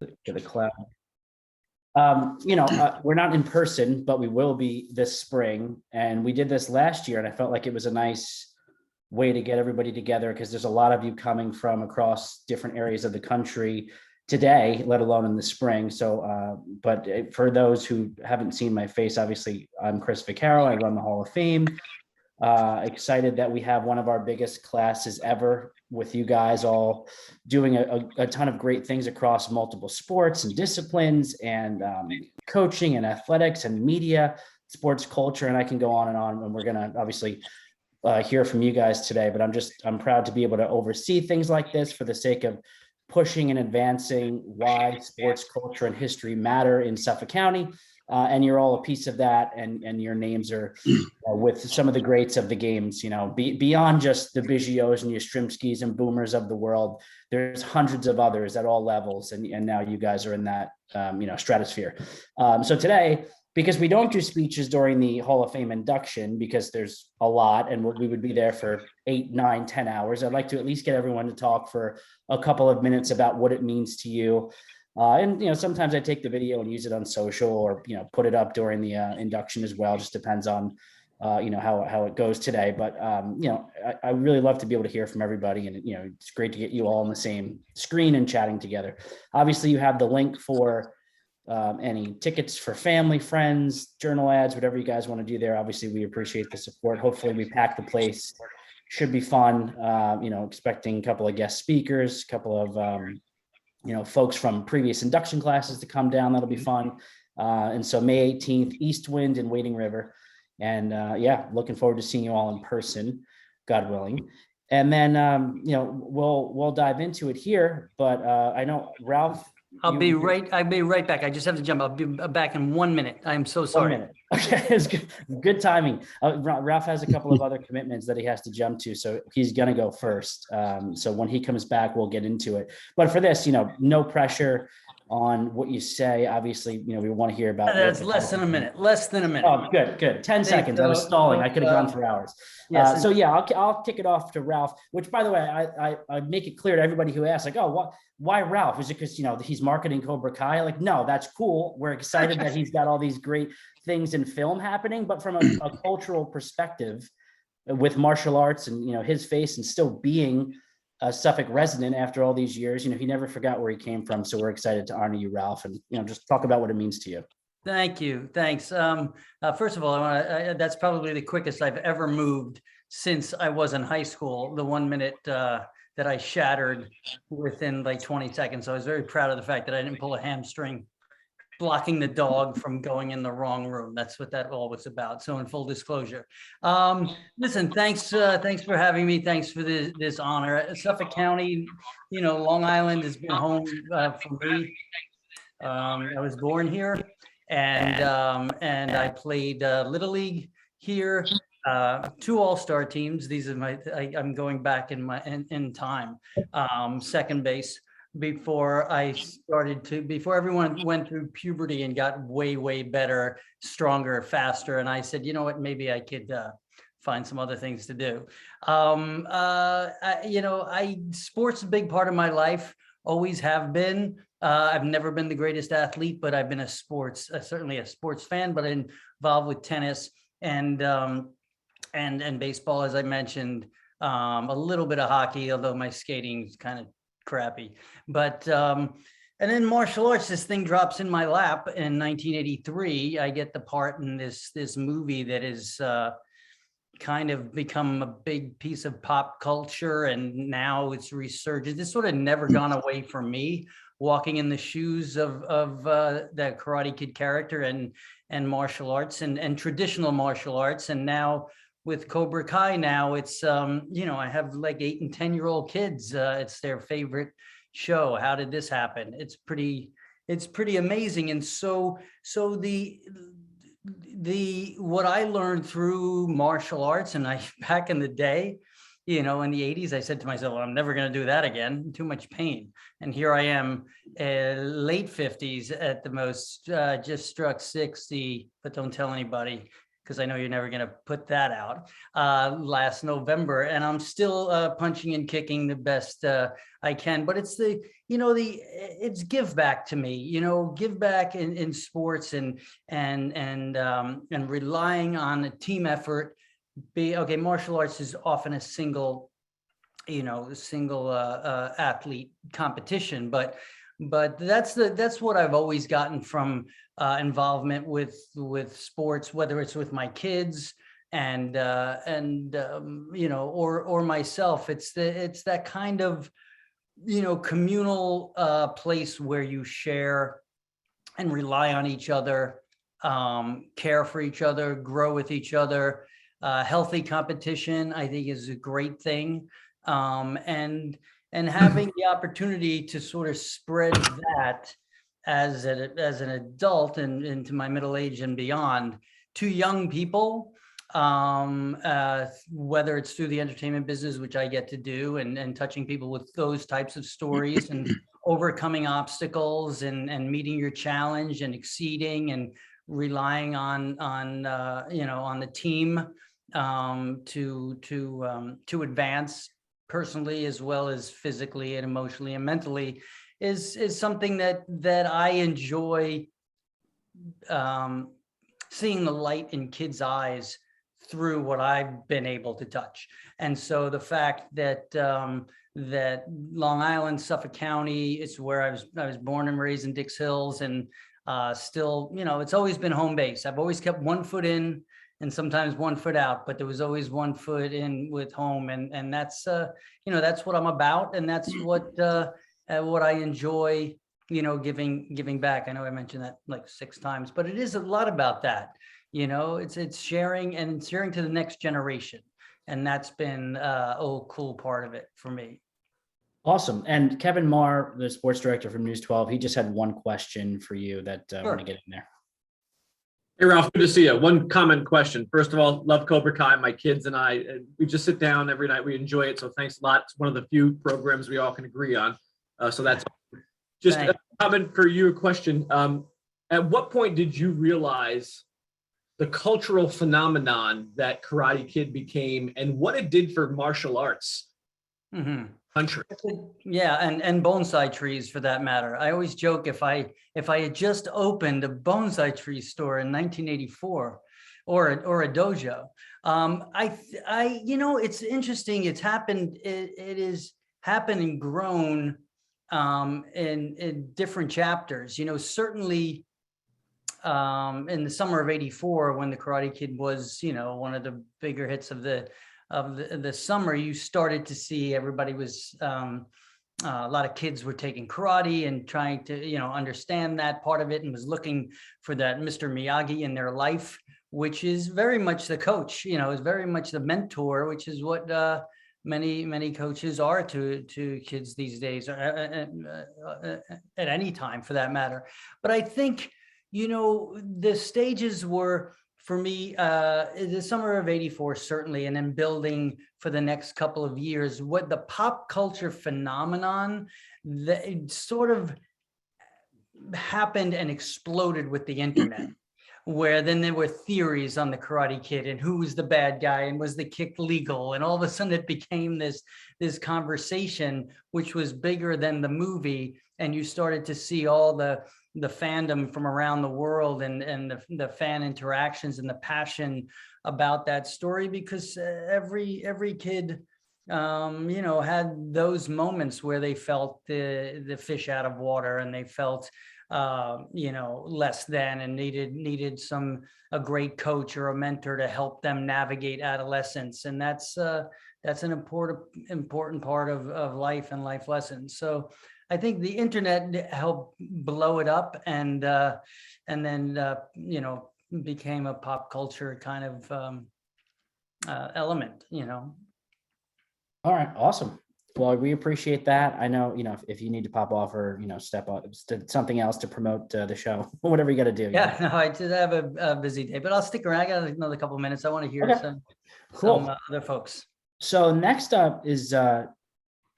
to the cloud. We're not in person, but we will be this spring. And we did this last year, and I felt like it was a nice way to get everybody together because there's a lot of you coming from across different areas of the country today, let alone in the spring. So, but for those who haven't seen my face, obviously, I'm Chris Vaccaro. I run the Hall of Fame. Excited that we have one of our biggest classes ever with you guys all doing a ton of great things across multiple sports and disciplines and coaching and athletics and media, sports culture, and I can go on. And we're going to obviously hear from you guys today, but I'm proud to be able to oversee things like this for the sake of pushing and advancing why sports culture and history matter in Suffolk County. And you're all a piece of that, and your names are with some of the greats of the games, beyond just the Biggios and Yastrzemskis and Boomers of the world. There's hundreds of others at all levels, and now you guys are in that stratosphere. So today, because we don't do speeches during the Hall of Fame induction because there's a lot and we would be there for 8, 9, 10 hours, I'd like to at least get everyone to talk for a couple of minutes about what it means to you. And sometimes I take the video and use it on social, or put it up during the induction as well. Just depends on how it goes today. But I really love to be able to hear from everybody, and it's great to get you all on the same screen and chatting together. Obviously, you have the link for any tickets for family, friends, journal ads, whatever you guys want to do there. Obviously, we appreciate the support. Hopefully, we pack the place. Should be fun. Expecting a couple of guest speakers, a couple of folks from previous induction classes to come down. That'll be fun. And so May 18th, East Wind and Wading River. And looking forward to seeing you all in person, God willing. And then, we'll dive into it here, but I know Ralph. I'll be right back. I just have to jump. I'll be back in 1 minute. I'm so sorry. 1 minute. Okay, it's good timing. Ralph has a couple of other commitments that he has to jump to, so he's gonna go first. So when he comes back, we'll get into it. But for this, no pressure on what you say. Obviously, we want to hear about. That's less than a minute. Less than a minute. Oh, good. 10 seconds. I was stalling. I could have gone for hours. Yes. I'll kick it off to Ralph. Which, by the way, I make it clear to everybody who asks, like, oh, why Ralph? Is it because he's marketing Cobra Kai? Like, no, that's cool. We're excited that he's got all these great things in film happening, but from a cultural perspective, with martial arts and his face and still being a Suffolk resident after all these years, he never forgot where he came from. So we're excited to honor you, Ralph, and just talk about what it means to you. Thank you. Thanks. First of all, that's probably the quickest I've ever moved since I was in high school. The 1 minute that I shattered within like 20 seconds. So I was very proud of the fact that I didn't pull a hamstring blocking the dog from going in the wrong room. That's what that all was about. So in full disclosure, listen, thanks for having me. Thanks for this honor. Suffolk County, Long Island has been home for me. I was born here, and I played Little League here. 2 all-star teams. These are I'm going back in time. Second base. Before everyone went through puberty and got way better, stronger, faster. And I said, you know what, maybe I could find some other things to do. Sports is a big part of my life, always have been. I've never been the greatest athlete, but I've been certainly a sports fan, but involved with tennis and baseball, as I mentioned, a little bit of hockey, although my skating is kind of crappy. But and then martial arts, this thing drops in my lap in 1983. I get the part in this movie that is kind of become a big piece of pop culture, and now it's resurgent. It's sort of never gone away from me, walking in the shoes of that Karate Kid character and martial arts and traditional martial arts. And now with Cobra Kai, now it's I have like 8 and 10-year-old kids. It's their favorite show. How did this happen? It's pretty amazing. And so the what I learned through martial arts, and back in the day, in the 80s, I said to myself, well, I'm never going to do that again. Too much pain. And here I am, late 50s at the most, just struck 60, but don't tell anybody. because I know you're never going to put that out, last November, and I'm still punching and kicking the best I can. But it's it's give back to me, give back in sports and relying on a team effort. Martial arts is often a single athlete competition, but that's what I've always gotten from involvement with sports, whether it's with my kids or myself. It's that kind of communal place where you share and rely on each other, care for each other, grow with each other. Healthy competition, I think, is a great thing. And having the opportunity to sort of spread that as an adult and into my middle age and beyond to young people, whether it's through the entertainment business, which I get to do, and touching people with those types of stories and overcoming obstacles and meeting your challenge and exceeding and relying on the team to advance personally as well as physically and emotionally and mentally is something that I enjoy, seeing the light in kids' eyes through what I've been able to touch. And so the fact that that Long Island, Suffolk County, it's where I was born and raised in Dix Hills, and still, it's always been home base. I've always kept one foot in and sometimes one foot out, but there was always one foot in with home. And that's, that's what I'm about. And that's what I enjoy, giving back. I know I mentioned that like 6 times, but it is a lot about that. It's sharing and sharing to the next generation. And that's been a cool part of it for me. Awesome. And Kevin Marr, the sports director from News 12, he just had one question for you that I want to get in there. Hey, Ralph, good to see you. One comment question. First of all, love Cobra Kai. My kids and I, we just sit down every night. We enjoy it. So thanks a lot. It's one of the few programs we all can agree on. So that's just a comment for you, a question. At what point did you realize the cultural phenomenon that Karate Kid became and what it did for martial arts? Country. Yeah, and bonsai trees for that matter. I always joke if I had just opened a bonsai tree store in 1984 or a dojo. It's interesting. It's happened. It is happened and grown in different chapters. Certainly in the summer of '84 when the Karate Kid was one of the bigger hits of the summer, you started to see everybody was a lot of kids were taking karate and trying to understand that part of it, and was looking for that Mr. Miyagi in their life, which is very much the coach, is very much the mentor, which is what many coaches are to kids these days, at any time for that matter. But I think the stages were, for me, the summer of '84, certainly, and then building for the next couple of years, what the pop culture phenomenon that sort of happened and exploded with the internet, where then there were theories on the Karate Kid and who was the bad guy and was the kick legal, and all of a sudden it became this conversation which was bigger than the movie, and you started to see all the fandom from around the world and the fan interactions and the passion about that story, because every kid had those moments where they felt the fish out of water, and they felt less than, and needed a great coach or a mentor to help them navigate adolescence. And that's an important part of life and life lessons. So I think the internet helped blow it up, and then became a pop culture kind of element. All right, awesome. Well, we appreciate that. I know, if you need to pop off or step up to something else to promote the show, whatever you got to do. Yeah, no, I did have a busy day, but I'll stick around. I got another couple of minutes. I want to hear some other folks. So next up is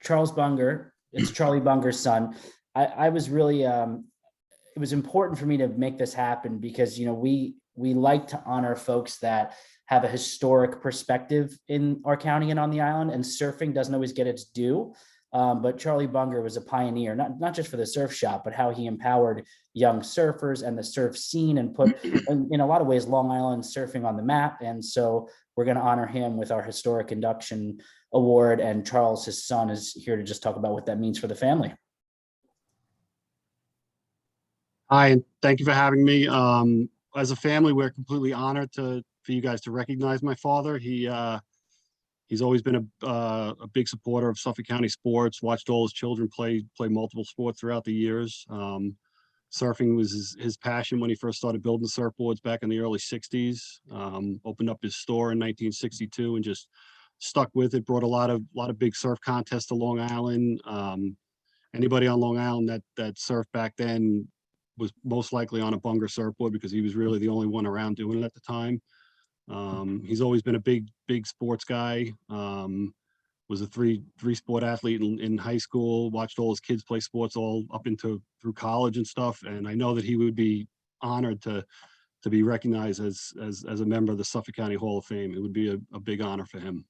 Charles Bunger. It's Charlie Bunger's son. I was really, it was important for me to make this happen because, we we like to honor folks that have a historic perspective in our county and on the island, and surfing doesn't always get its due. But Charlie Bunger was a pioneer, not just for the surf shop, but how he empowered young surfers and the surf scene and put, in a lot of ways, Long Island surfing on the map. And so we're going to honor him with our historic induction award. And Charles, his son, is here to just talk about what that means for the family. Hi, and thank you for having me. As a family, we're completely honored for you guys to recognize my father. He's always been a big supporter of Suffolk County sports, watched all his children play multiple sports throughout the years. Surfing was his passion when he first started building surfboards back in the early 60s. Opened up his store in 1962 and just stuck with it, brought a lot of big surf contests to Long Island. Anybody on Long Island that surfed back then was most likely on a Bunger surfboard because he was really the only one around doing it at the time. He's always been a big sports guy. Was a three sport athlete in high school, watched all his kids play sports all up through college and stuff. And I know that he would be honored to be recognized as a member of the Suffolk County Hall of Fame. It would be a big honor for him.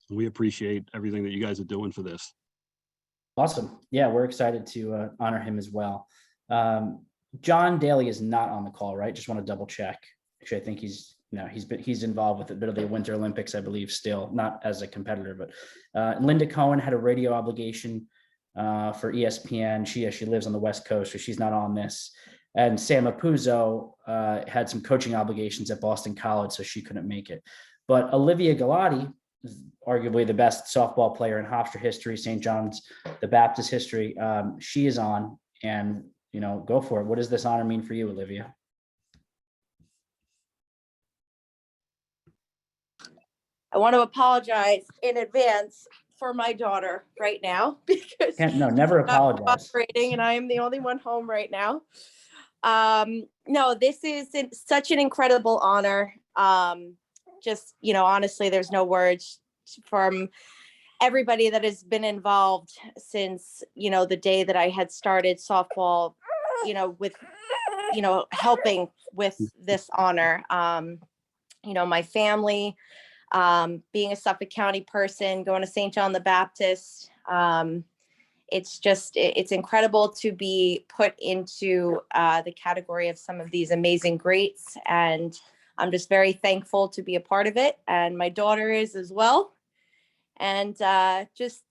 We appreciate everything that you guys are doing for this. Awesome. Yeah, we're excited to honor him as well. John Daly is not on the call, right? Just want to double check. Actually, I think he's involved with a bit of the Winter Olympics, I believe, still not as a competitor. But Linda Cohen had a radio obligation for ESPN. She lives on the West Coast, so she's not on this. And Sam Apuzzo had some coaching obligations at Boston College, so she couldn't make it. But Olivia Galati is arguably the best softball player in Hofstra history, St. John's the Baptist history. She is on, and go for it. What does this honor mean for you, Olivia? I want to apologize in advance for my daughter right now because never apologize. Operating, and I am the only one home right now. No, this is such an incredible honor. Just, honestly, there's no words from everybody that has been involved since, the day that I had started softball, with, helping with this honor. My family, being a Suffolk County person, going to St. John the Baptist. It's incredible to be put into the category of some of these amazing greats. And I'm just very thankful to be a part of it. And my daughter is as well. And just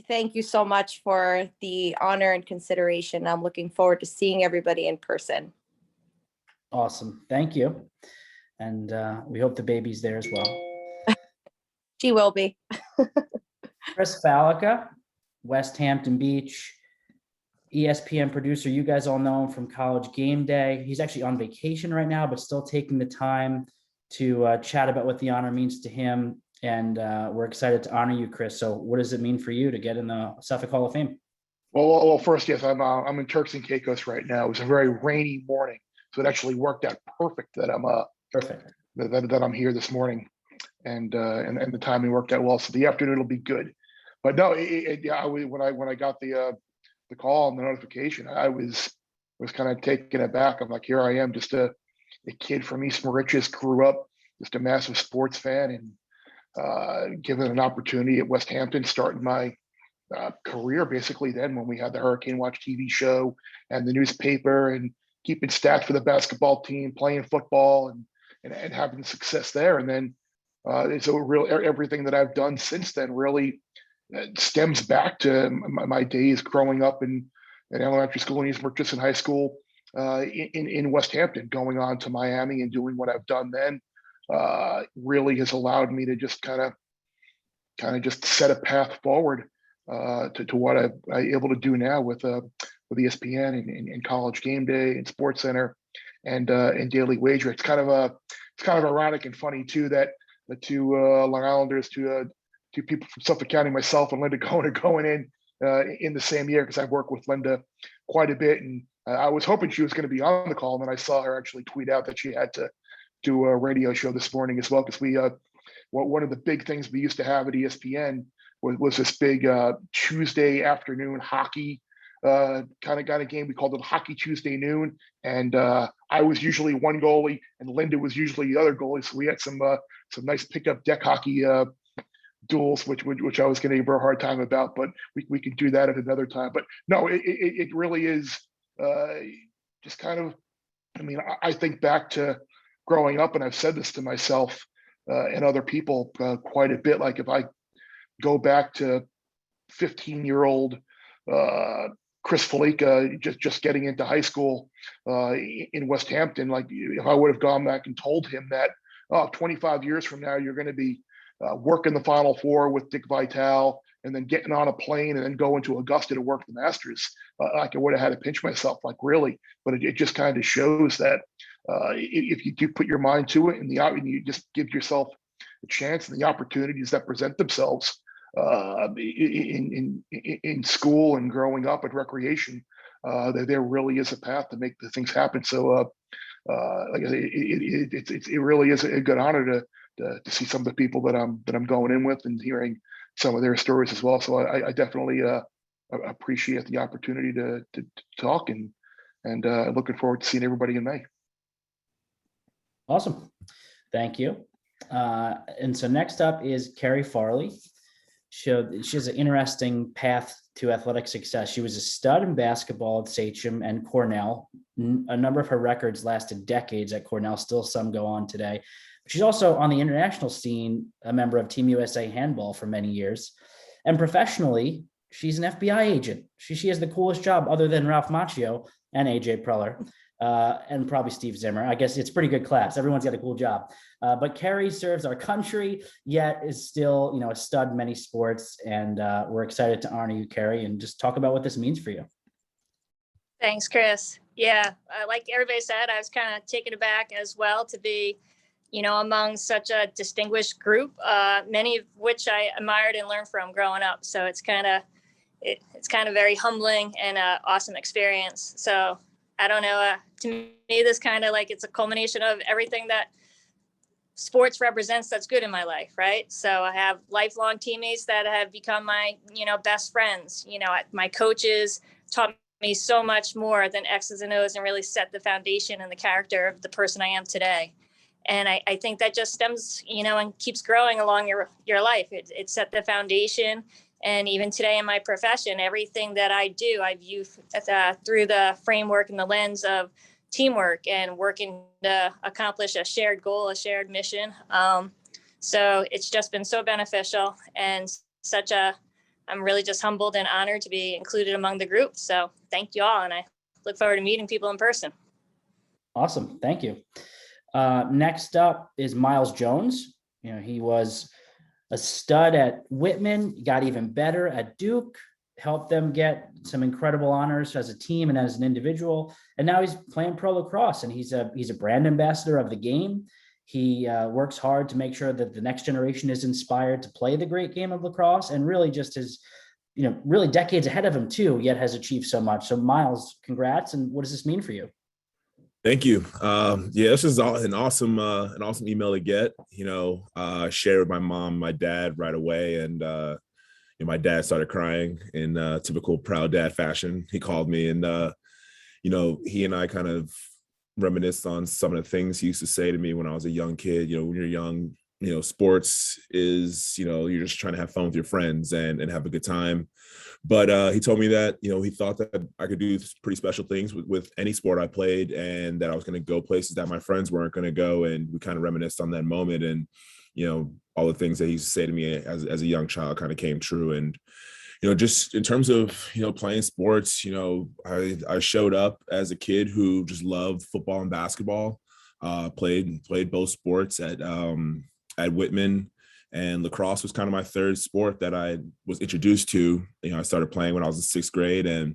thank you so much for the honor and consideration. I'm looking forward to seeing everybody in person. Awesome. Thank you. And we hope the baby's there as well. She will be. Chris Fallica, West Hampton Beach, ESPN producer. You guys all know him from College Game Day. He's actually on vacation right now, but still taking the time to chat about what the honor means to him. And we're excited to honor you, Chris. So what does it mean for you to get in the Suffolk Hall of Fame? Well, first, yes, I'm in Turks and Caicos right now. It was a very rainy morning, so it actually worked out perfect that I'm here this morning, and the timing worked out well. So the afternoon will be good. But no, when I got the call and the notification, I was kind of taken aback. I'm like, here I am, just a kid from East Mauritius, grew up just a massive sports fan, and given an opportunity at West Hampton, starting my career basically then when we had the Hurricane Watch TV show and the newspaper, and keeping stats for the basketball team, playing football, and having success there. And then so everything that I've done since then really stems back to my days growing up in elementary school in East Mauritius and high school in West Hampton, going on to Miami and doing what I've done then. Really has allowed me to just kind of just set a path forward to what I'm able to do now with ESPN and College Game Day and Sports Center and Daily Wager. It's kind of ironic and funny too that the two Long Islanders, two people from Suffolk County, myself and Linda Cohen, are going in the same year, because I've worked with Linda quite a bit, and I was hoping she was going to be on the call, and then I saw her actually tweet out that she had to do a radio show this morning as well, because one of the big things we used to have at ESPN was this big Tuesday afternoon hockey kind of game. We called it Hockey Tuesday Noon, and I was usually one goalie, and Linda was usually the other goalie. So we had some nice pickup deck hockey duels, which I was going to give her a hard time about, but we can do that at another time. But no, it really is just kind of. I mean, I think back to growing up, and I've said this to myself and other people quite a bit. Like if I go back to 15-year-old Chris Felica just getting into high school in West Hampton, like if I would have gone back and told him that 25 years from now you're going to be working the Final Four with Dick Vitale and then getting on a plane and then going to Augusta to work the Masters, like I would have had to pinch myself, like really. But it just kind of shows that if you do put your mind to it and you just give yourself a chance and the opportunities that present themselves in school and growing up at recreation, there really is a path to make the things happen. So like it really is a good honor to see some of the people that I'm going in with and hearing some of their stories as well. So I definitely appreciate the opportunity to talk and looking forward to seeing everybody in May. Awesome. Thank you. And so next up is Carrie Farley. She has an interesting path to athletic success. She was a stud in basketball at Sachem and Cornell. A number of her records lasted decades at Cornell, still some go on today. She's also on the international scene, a member of Team USA handball for many years. And professionally, she's an FBI agent. She has the coolest job other than Ralph Macchio and AJ Preller. And probably Steve Zimmer. I guess it's pretty good class. Everyone's got a cool job. But Carrie serves our country, yet is still, a stud in many sports. And we're excited to honor you, Carrie, and just talk about what this means for you. Thanks, Chris. Yeah, like everybody said, I was kind of taken aback as well to be, among such a distinguished group, many of which I admired and learned from growing up. So it's kind of very humbling and an awesome experience. So I don't know, to me, this kind of like, it's a culmination of everything that sports represents that's good in my life, right? So I have lifelong teammates that have become my, best friends. My coaches taught me so much more than X's and O's and really set the foundation and the character of the person I am today. And I think that just stems, and keeps growing along your life. It set the foundation. And even today in my profession, everything that I do, I view through the framework and the lens of teamwork and working to accomplish a shared goal, a shared mission. So it's just been so beneficial and I'm really just humbled and honored to be included among the group. So thank you all. And I look forward to meeting people in person. Awesome. Thank you. Next up is Miles Jones. He was a stud at Whitman, got even better at Duke, helped them get some incredible honors as a team and as an individual. And now he's playing pro lacrosse, and he's a brand ambassador of the game. He works hard to make sure that the next generation is inspired to play the great game of lacrosse, and really just is, really decades ahead of him too, yet has achieved so much. So Miles, congrats. And what does this mean for you? Thank you. This is an awesome email to get. Shared with my mom, my dad right away, and my dad started crying in typical proud dad fashion. He called me, and he and I kind of reminisced on some of the things he used to say to me when I was a young kid. When you're young, sports is, you're just trying to have fun with your friends and have a good time. But he told me that, he thought that I could do pretty special things with any sport I played, and that I was going to go places that my friends weren't going to go. And we kind of reminisced on that moment. And, all the things that he used to say to me as a young child kind of came true. And, just in terms of, playing sports, I showed up as a kid who just loved football and basketball, played both sports at Whitman. And lacrosse was kind of my third sport that I was introduced to. I started playing when I was in sixth grade, and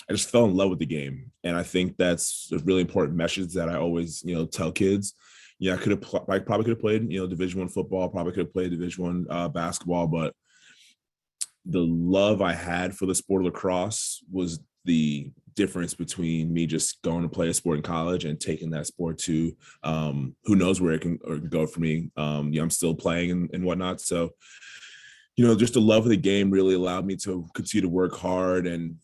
I just fell in love with the game. And I think that's a really important message that I always, tell kids. I probably could have played, Division I football, probably could have played Division I basketball, but the love I had for the sport of lacrosse was the difference between me just going to play a sport in college and taking that sport to who knows where it can go for me. I'm still playing and whatnot. So, just the love of the game really allowed me to continue to work hard and,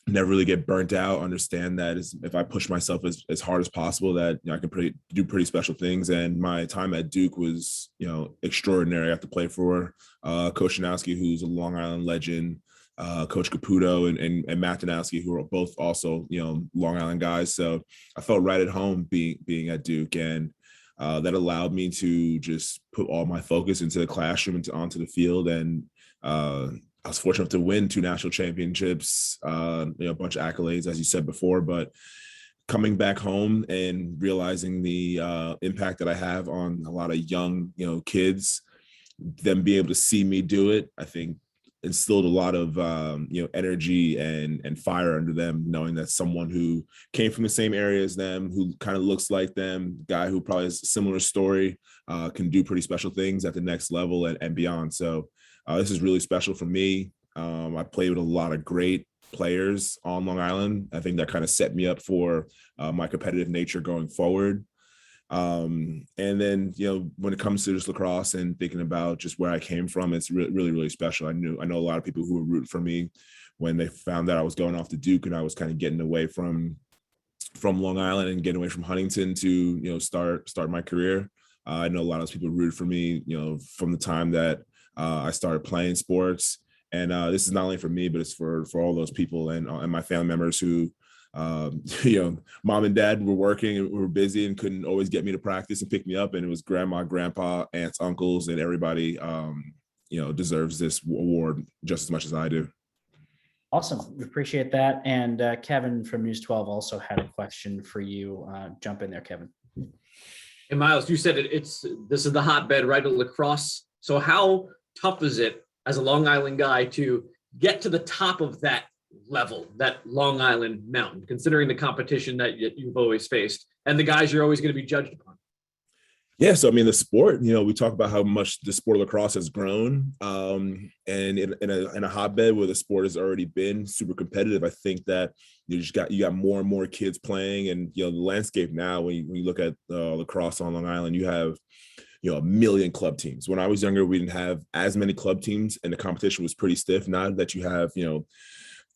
never really get burnt out, understand that if I push myself as hard as possible, that I can do pretty special things. And my time at Duke was, extraordinary. I got to play for Coach Janowski, who's a Long Island legend, Coach Caputo and Matt Danowski, who are both also, Long Island guys. So I felt right at home being at Duke, and that allowed me to just put all my focus into the classroom and onto the field. And I was fortunate to win 2 national championships, a bunch of accolades, as you said before, but coming back home and realizing the impact that I have on a lot of young, kids, them being able to see me do it, I think instilled a lot of, energy and fire under them, knowing that someone who came from the same area as them, who kind of looks like them, guy who probably has a similar story, can do pretty special things at the next level and beyond. So this is really special for me. I played with a lot of great players on Long Island. I think that kind of set me up for my competitive nature going forward. And then, when it comes to just lacrosse and thinking about just where I came from, it's really, really special. I know a lot of people who were rooting for me when they found that I was going off to Duke and I was kind of getting away from Long Island and getting away from Huntington to, start my career. I know a lot of those people rooted for me, from the time that I started playing sports. And this is not only for me, but it's for all those people and my family members who, mom and dad were working and we were busy and couldn't always get me to practice and pick me up. And it was grandma, grandpa, aunts, uncles, and everybody, deserves this award just as much as I do. Awesome. We appreciate that. And Kevin from News 12 also had a question for you. Jump in there, Kevin. Hey, Miles, you said this is the hotbed, right, of lacrosse. So how tough is it as a Long Island guy to get to the top of that level, that Long Island mountain, considering the competition that you've always faced and the guys you're always going to be judged upon? Yeah, so I mean, the sport, we talk about how much the sport of lacrosse has grown, and in a hotbed where the sport has already been super competitive, I think that you got more and more kids playing, and the landscape now when you look at lacrosse on Long Island, you have a million club teams. When I was younger, we didn't have as many club teams, and the competition was pretty stiff. Now that you have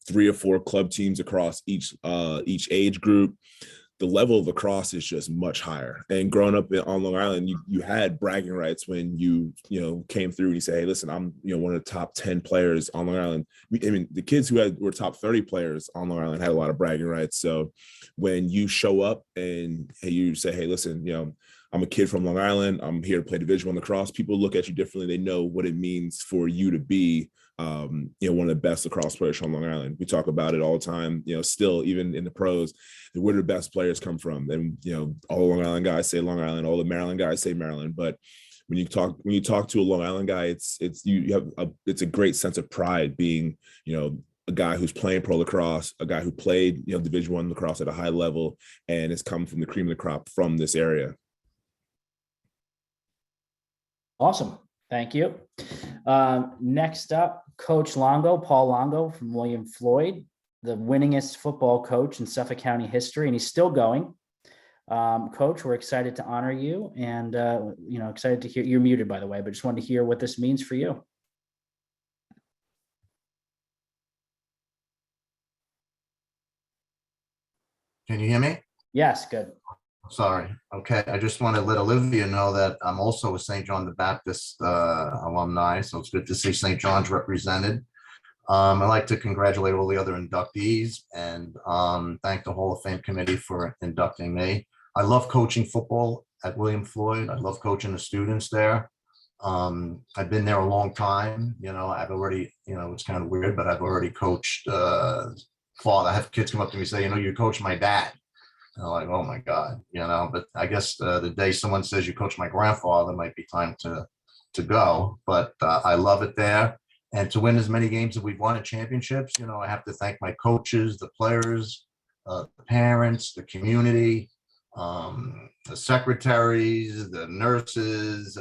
3 or 4 club teams across each age group, the level of lacrosse is just much higher. And growing up on Long Island, you had bragging rights when you came through and you say, hey, listen, I'm one of the top 10 players on Long Island. The kids who were top 30 players on Long Island had a lot of bragging rights. So when you show up and you say, hey, listen, I'm a kid from Long Island, I'm here to play Division I lacrosse, people look at you differently. They know what it means for you to be one of the best lacrosse players on Long Island. We talk about it all the time, still even in the pros, where do the best players come from? And, all the Long Island guys say Long Island, all the Maryland guys say Maryland. But when you talk to a Long Island guy, it's a great sense of pride being, a guy who's playing pro lacrosse, a guy who played, Division I lacrosse at a high level and has come from the cream of the crop from this area. Awesome. Thank you. Next up, Coach Longo, Paul Longo from William Floyd, the winningest football coach in Suffolk County history, and he's still going. Coach, we're excited to honor you and, excited to hear, you're muted, by the way, but just wanted to hear what this means for you. Can you hear me? Yes, good. Sorry. Okay. I just want to let Olivia know that I'm also a St. John the Baptist alumni, so it's good to see St. John's represented. I'd like to congratulate all the other inductees and thank the Hall of Fame committee for inducting me. I love coaching football at William Floyd. I love coaching the students there. I've been there a long time. I've already, it's kind of weird, but I've already coached I have kids come up to me and say, you coached my dad. And I'm like, oh my God, but I guess the day someone says you coach my grandfather might be time to go, but I love it there. And to win as many games as we've won at championships, I have to thank my coaches, the players, the parents, the community, the secretaries, the nurses,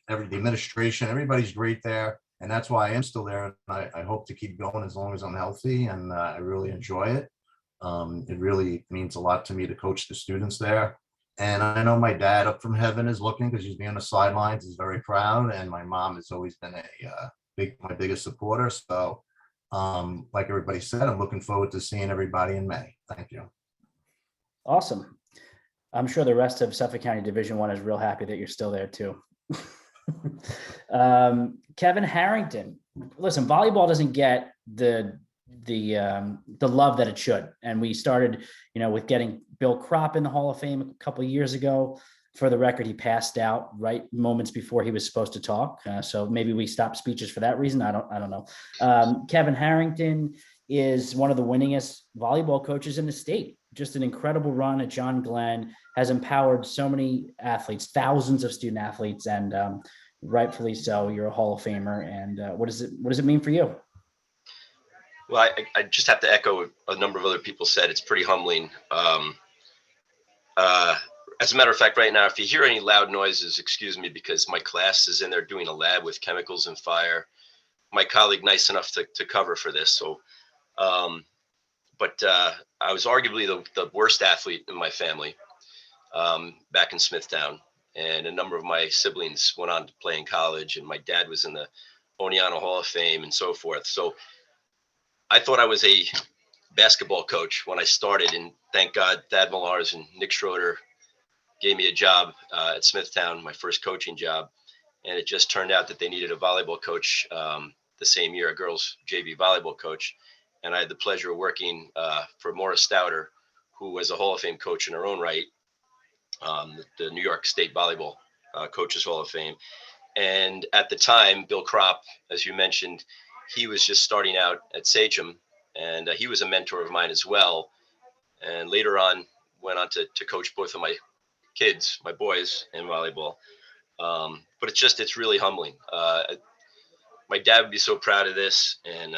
the administration, everybody's great there. And that's why I am still there. And I hope to keep going as long as I'm healthy, and I really enjoy it. It really means a lot to me to coach the students there. And I know my dad up from heaven is looking because he's been on the sidelines. He's very proud. And my mom has always been my biggest supporter. So Like everybody said, I'm looking forward to seeing everybody in May. Thank you. Awesome. I'm sure the rest of Suffolk County Division One is real happy that you're still there too. Kevin Harrington. Listen, volleyball doesn't get the love that it should, and we started, with getting Bill Kropp in the Hall of Fame a couple of years ago. For the record, he passed out right moments before he was supposed to talk, so maybe we stopped speeches for that reason. I don't know. Kevin Harrington is one of the winningest volleyball coaches in the state. Just an incredible run at John Glenn, has empowered so many athletes, thousands of student athletes, and rightfully so. You're a Hall of Famer. And what does it mean for you? Well, I just have to echo what a number of other people said. It's pretty humbling. As a matter of fact, right now, if you hear any loud noises, excuse me, because my class is in there doing a lab with chemicals and fire. My colleague, nice enough to cover for this. So, but I was arguably the worst athlete in my family back in Smithtown. And a number of my siblings went on to play in college, and my dad was in the Oneonta Hall of Fame and so forth. So I thought I was a basketball coach when I started, and thank God Thad Millars and Nick Schroeder gave me a job at Smithtown, my first coaching job. And it just turned out that they needed a volleyball coach the same year, a girls JV volleyball coach. And I had the pleasure of working for Maura Stouter, who was a Hall of Fame coach in her own right, the New York State Volleyball Coaches Hall of Fame. And at the time, Bill Kropp, as you mentioned, he was just starting out at Sachem, and he was a mentor of mine as well. And later on, went on to coach both of my kids, my boys, in volleyball. But it's really humbling. My dad would be so proud of this. And,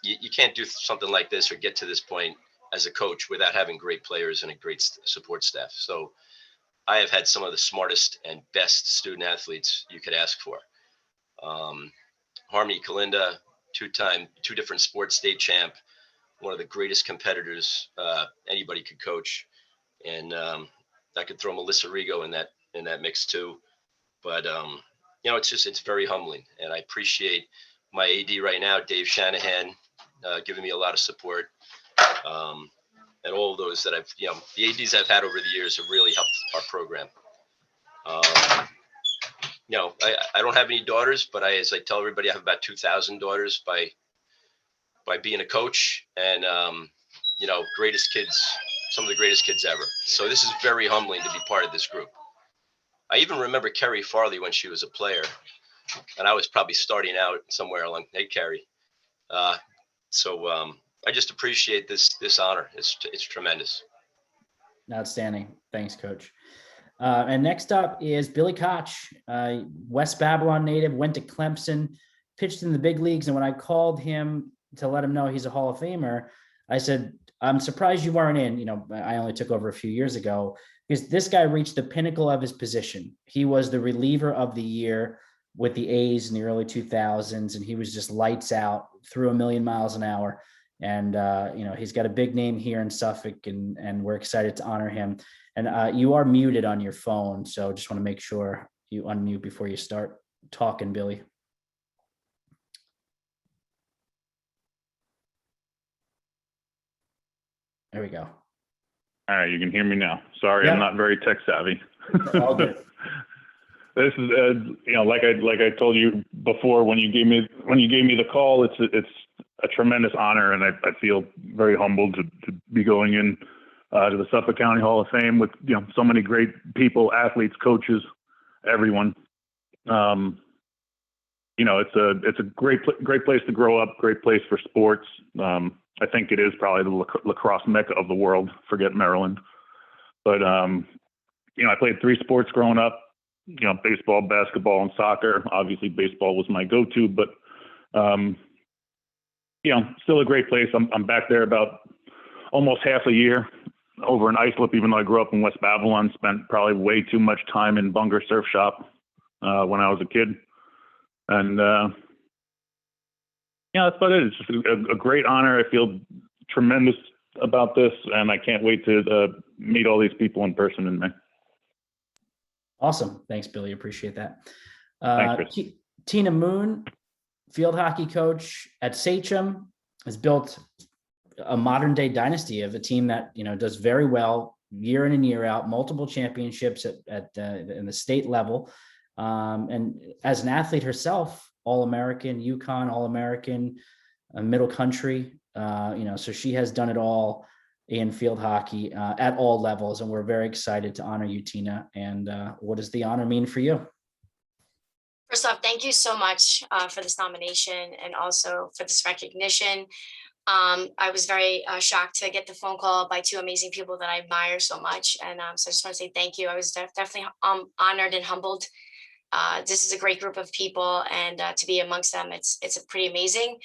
you can't do something like this or get to this point as a coach without having great players and a great support staff. So I have had some of the smartest and best student athletes you could ask for. Harmony Kalinda, two different sports state champ, one of the greatest competitors anybody could coach. And I could throw Melissa Rigo in that mix too. But it's very humbling, and I appreciate my AD right now, Dave Shanahan, giving me a lot of support, and all of those that the ADs I've had over the years have really helped our program. I don't have any daughters, but as I tell everybody, I have about 2,000 daughters by being a coach, and greatest kids, some of the greatest kids ever. So this is very humbling to be part of this group. I even remember Kerry Farley when she was a player, and I was probably starting out somewhere along. Hey, Kerry. I just appreciate this honor. It's tremendous. Outstanding. Thanks, Coach. And next up is Billy Koch, West Babylon native, went to Clemson, pitched in the big leagues. And when I called him to let him know he's a Hall of Famer, I said, I'm surprised you weren't in. I only took over a few years ago, because this guy reached the pinnacle of his position. He was the reliever of the year with the A's in the early 2000s, and he was just lights out, threw a million miles an hour. And, he's got a big name here in Suffolk, and we're excited to honor him. And you are muted on your phone, so just want to make sure you unmute before you start talking, Billy. There we go. All right, you can hear me now. Sorry, Yeah. I'm not very tech savvy. All good. This is, like I told you before, when you gave me the call, it's a tremendous honor, and I feel very humbled to be going in to the Suffolk County Hall of Fame with so many great people, athletes, coaches, everyone. It's a great place to grow up, great place for sports. I think it is probably the lacrosse mecca of the world. Forget Maryland, but I played 3 sports growing up. Baseball, basketball, and soccer. Obviously, baseball was my go-to, but still a great place. I'm back there about almost half a year over in Islip, even though I grew up in West Babylon. Spent probably way too much time in Bunger Surf Shop when I was a kid, and that's about it. It's just a great honor. I feel tremendous about this, and I can't wait to meet all these people in person in May. Awesome. Thanks, Billy. Appreciate that. Thanks, Chris. Tina Moon, field hockey coach at Sachem, has built a modern day dynasty of a team that, does very well year in and year out, multiple championships in the state level. And as an athlete herself, All-American, UConn, All-American, middle country, so she has done it all in field hockey at all levels. And we're very excited to honor you, Tina. And what does the honor mean for you? First off, thank you so much for this nomination and also for this recognition. I was very shocked to get the phone call by two amazing people that I admire so much. And so I just want to say thank you. I was definitely honored and humbled. This is a great group of people, and to be amongst them, it's pretty amazing.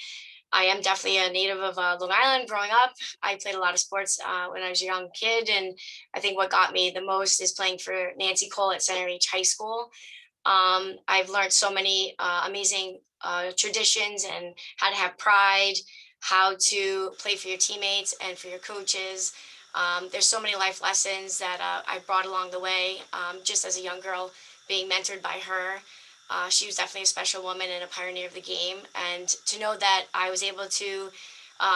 I am definitely a native of Long Island. Growing up, I played a lot of sports when I was a young kid. And I think what got me the most is playing for Nancy Cole at Center Reach High School. I've learned so many amazing traditions and how to have pride, how to play for your teammates and for your coaches. There's so many life lessons that I brought along the way, just as a young girl being mentored by her. She was definitely a special woman and a pioneer of the game. And to know that I was able to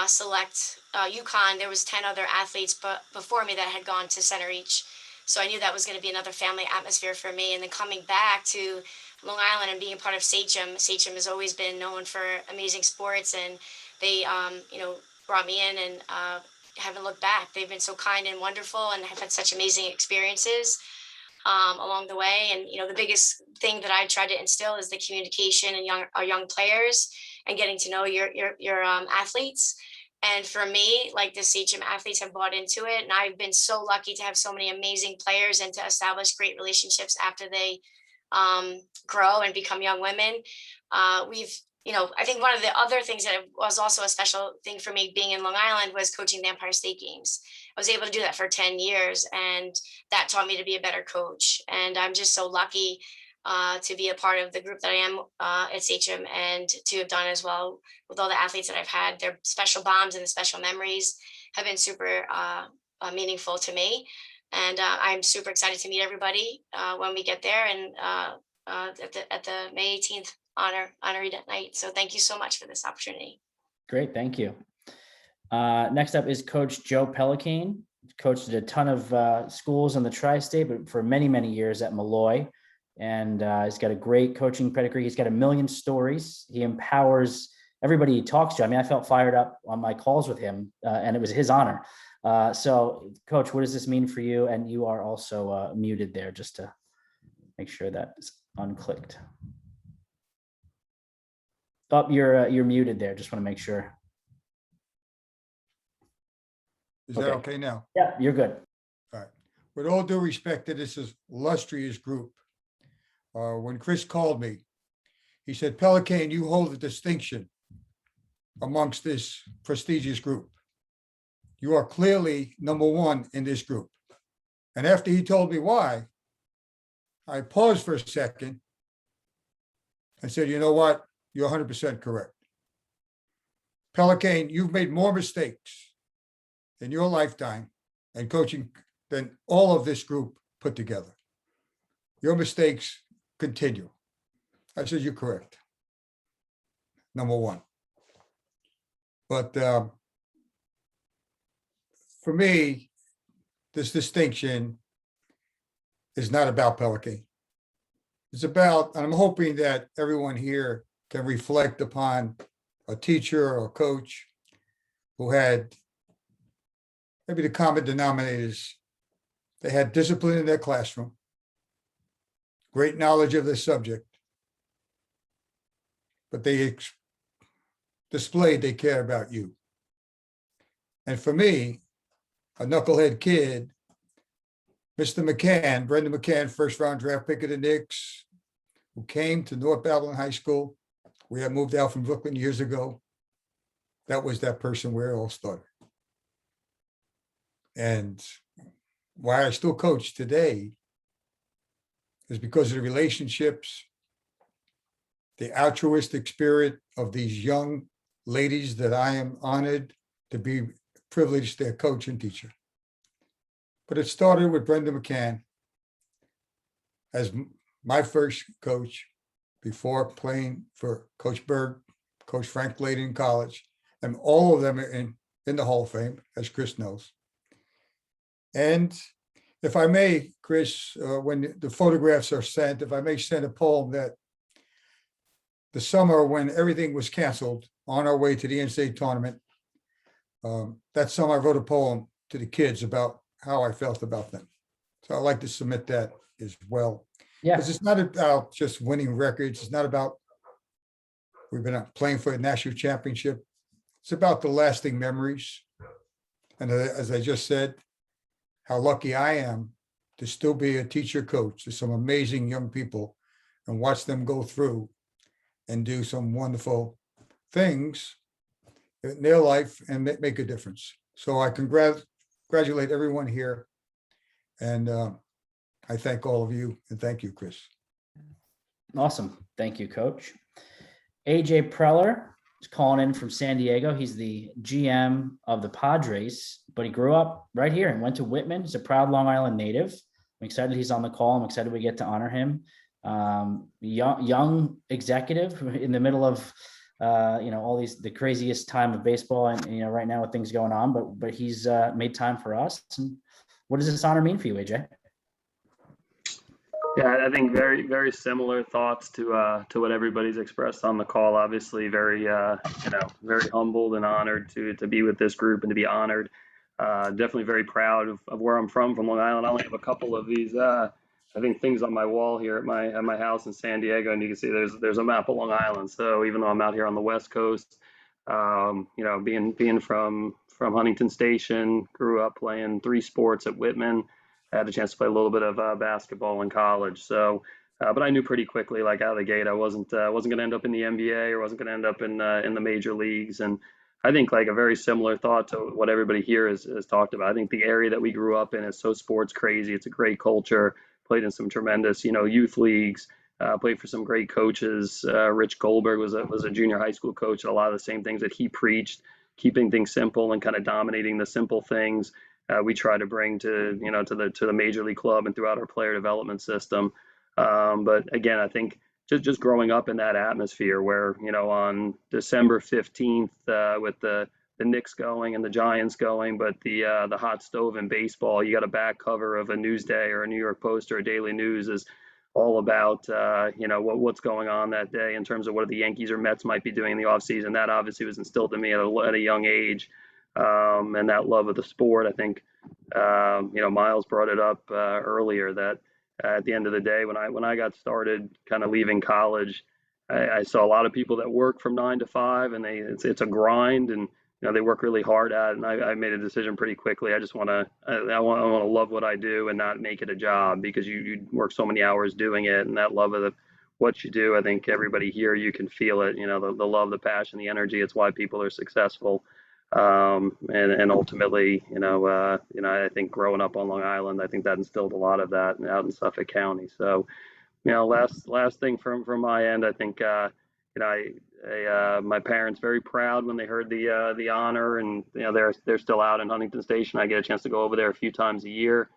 select UConn, there was 10 other athletes before me that had gone to Center Reach. So I knew that was going to be another family atmosphere for me. And then coming back to Long Island and being part of Sachem has always been known for amazing sports. And they, brought me in and haven't looked back. They've been so kind and wonderful and have had such amazing experiences along the way. And, the biggest thing that I try to instill is the communication and our young players and getting to know your athletes. And for me, like the Sachem athletes have bought into it. And I've been so lucky to have so many amazing players and to establish great relationships after they grow and become young women. I think one of the other things that was also a special thing for me being in Long Island was coaching the Empire State Games. I was able to do that for 10 years, and that taught me to be a better coach. And I'm just so lucky to be a part of the group that I am at Sachem and to have done as well with all the athletes that I've had. Their special bonds and the special memories have been super meaningful to me. And I'm super excited to meet everybody when we get there and at the May 18th honoree night. So thank you so much for this opportunity. Great, thank you. Next up is Coach Joe Pellicane. Coached at a ton of schools in the tri-state, but for many, many years at Malloy. And he's got a great coaching pedigree. He's got a million stories. He empowers everybody he talks to. I mean, I felt fired up on my calls with him, and it was his honor. So, Coach, what does this mean for you? And you are also muted there, just to make sure that's unclicked. Oh, you're muted there. Just want to make sure. Is that okay now? Yeah, you're good. All right. With all due respect to this illustrious group, when Chris called me, he said, Pellicane, you hold a distinction amongst this prestigious group. You are clearly number one in this group. And after he told me why, I paused for a second and said, you know what? You're 100% correct. Pellicane, you've made more mistakes in your lifetime and coaching than all of this group put together. Your mistakes continue. I said, you're correct. Number one. But for me, this distinction is not about Pellicane. It's about, and I'm hoping that everyone here can reflect upon a teacher or a coach who had maybe the common denominators. They had discipline in their classroom, great knowledge of the subject, but they displayed they care about you. And for me, a knucklehead kid, Mr. McCann, Brendan McCann, first round draft pick of the Knicks, who came to North Babylon High School. We had moved out from Brooklyn years ago. That was that person where it all started. And why I still coach today is because of the relationships, the altruistic spirit of these young ladies that I am honored to be privileged their coach and teacher. But it started with Brendan McCann as my first coach before playing for Coach Berg Coach Frank Layden in college, and all of them are in the Hall of Fame, as Chris knows. And if I may, Chris, when the photographs are sent, if I may send a poem that the summer when everything was canceled on our way to the NCAA tournament, that summer I wrote a poem to the kids about how I felt about them. So I'd like to submit that as well. Yeah. Because it's not about just winning records. It's not about we've been playing for a national championship. It's about the lasting memories. And as I just said, how lucky I am to still be a teacher coach to some amazing young people and watch them go through and do some wonderful things in their life and make a difference. So I congratulate everyone here. And I thank all of you, and thank you, Chris. Awesome. Thank you, Coach. AJ Preller is calling in from San Diego. He's the GM of the Padres, but he grew up right here and went to Whitman. He's a proud Long Island native. I'm excited he's on the call. I'm excited we get to honor him. Young executive in the middle of all the craziest time of baseball and right now with things going on, but he's made time for us. And what does this honor mean for you, AJ? Yeah, I think very, very similar thoughts to what everybody's expressed on the call. Obviously, very very humbled and honored to be with this group and to be honored. Definitely very proud of where I'm from Long Island. I only have a couple of these I think things on my wall here at my house in San Diego, and you can see there's a map of Long Island. So even though I'm out here on the West Coast, being from Huntington Station, grew up playing 3 sports at Whitman. I had a chance to play a little bit of basketball in college. So, but I knew pretty quickly, like out of the gate, I wasn't going to end up in the NBA or wasn't going to end up in the major leagues. And I think like a very similar thought to what everybody here has talked about. I think the area that we grew up in is so sports crazy. It's a great culture. Played in some tremendous, youth leagues. Played for some great coaches. Rich Goldberg was a junior high school coach. A lot of the same things that he preached, keeping things simple and kind of dominating the simple things. We try to bring to the major league club and throughout our player development system. But again, I think just growing up in that atmosphere where, on December 15th, with the Knicks going and the Giants going, but the hot stove in baseball, you got a back cover of a Newsday or a New York Post or a Daily News is all about, what's going on that day in terms of what the Yankees or Mets might be doing in the offseason. That obviously was instilled in me at a young age. And that love of the sport. I think, Miles brought it up earlier that at the end of the day, when I got started kind of leaving college, I saw a lot of people that work from 9 to 5 and it's a grind and, they work really hard at it. And I made a decision pretty quickly. I just want to love what I do and not make it a job because you work so many hours doing it. And that love of what you do, I think everybody here, you can feel it, the love, the passion, the energy. It's why people are successful. And ultimately, I think growing up on Long Island, I think that instilled a lot of that out in Suffolk County. So, last thing from my end, I think, my parents very proud when they heard the honor, and they're still out in Huntington Station. I get a chance to go over there a few times a year.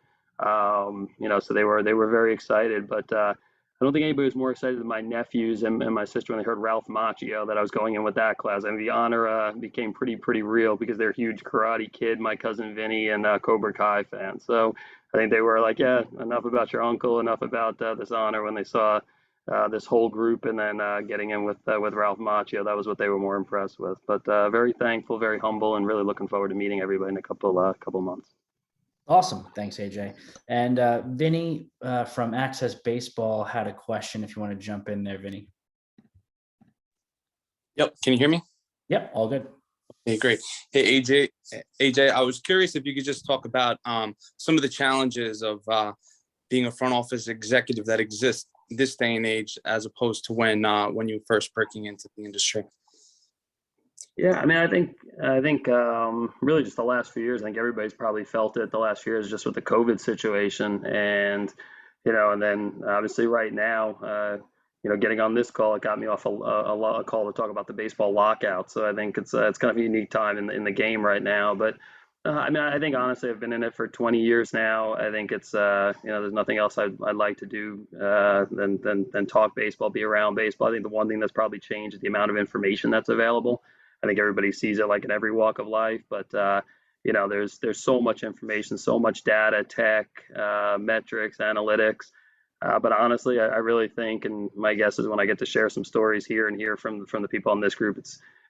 So they were very excited, but I don't think anybody was more excited than my nephews and my sister when they heard Ralph Macchio that I was going in with that class. I mean, the honor became pretty real because they're huge Karate Kid, my cousin Vinny, and Cobra Kai fans. So I think they were like, yeah, enough about your uncle, enough about this honor when they saw this whole group and then getting in with Ralph Macchio. That was what they were more impressed with. But very thankful, very humble, and really looking forward to meeting everybody in a couple months. Awesome. Thanks, AJ. And Vinny from Access Baseball had a question if you want to jump in there, Vinny. Yep. Can you hear me? Yep. All good. Hey, great. Hey, AJ, I was curious if you could just talk about some of the challenges of being a front office executive that exists this day and age as opposed to when you were first breaking into the industry. Yeah, I mean, I think really just the last few years, I think everybody's probably felt it the last few years just with the COVID situation. And, and then obviously right now, getting on this call, it got me off a call to talk about the baseball lockout. So I think it's kind of a unique time in the game right now. But, I mean, I think honestly, I've been in it for 20 years now. I think it's, there's nothing else I'd like to do than talk baseball, be around baseball. I think the one thing that's probably changed is the amount of information that's available. I think everybody sees it like in every walk of life, but there's so much information, so much data, tech, metrics, analytics. But honestly, I really think, and my guess is when I get to share some stories here and here from the people in this group,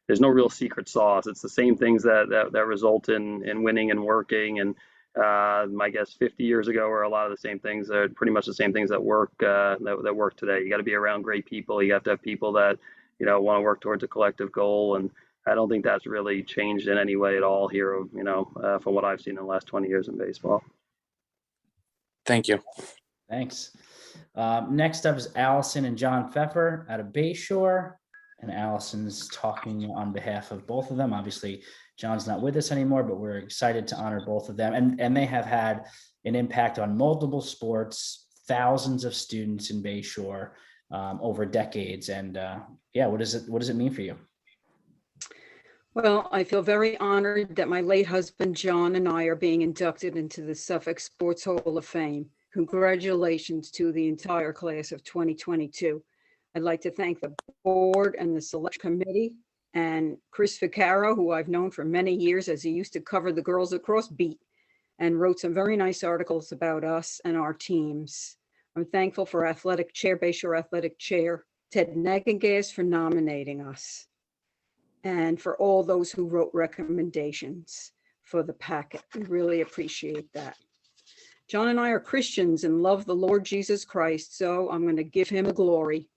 there's no real secret sauce. It's the same things that result in winning and working. And my guess 50 years ago are a lot of the same things that are pretty much the same things that work that work today. You got to be around great people. You have to have people that want to work towards a collective goal. And I don't think that's really changed in any way at all here. From what I've seen in the last 20 years in baseball. Thank you. Thanks. Next up is Allison and John Pfeffer out of Bayshore. And Allison's talking on behalf of both of them. Obviously, John's not with us anymore, but we're excited to honor both of them. And they have had an impact on multiple sports, thousands of students in Bayshore over decades. And what does it mean for you? Well, I feel very honored that my late husband, John, and I are being inducted into the Suffolk Sports Hall of Fame. Congratulations to the entire class of 2022. I'd like to thank the board and the select committee and Chris Ficcaro, who I've known for many years as he used to cover the Girls Across beat and wrote some very nice articles about us and our teams. I'm thankful for Bayshore Athletic Chair Ted Negengas for nominating us, and for all those who wrote recommendations for the packet. We really appreciate that. John and I are Christians and love the Lord Jesus Christ, so I'm going to give him the glory.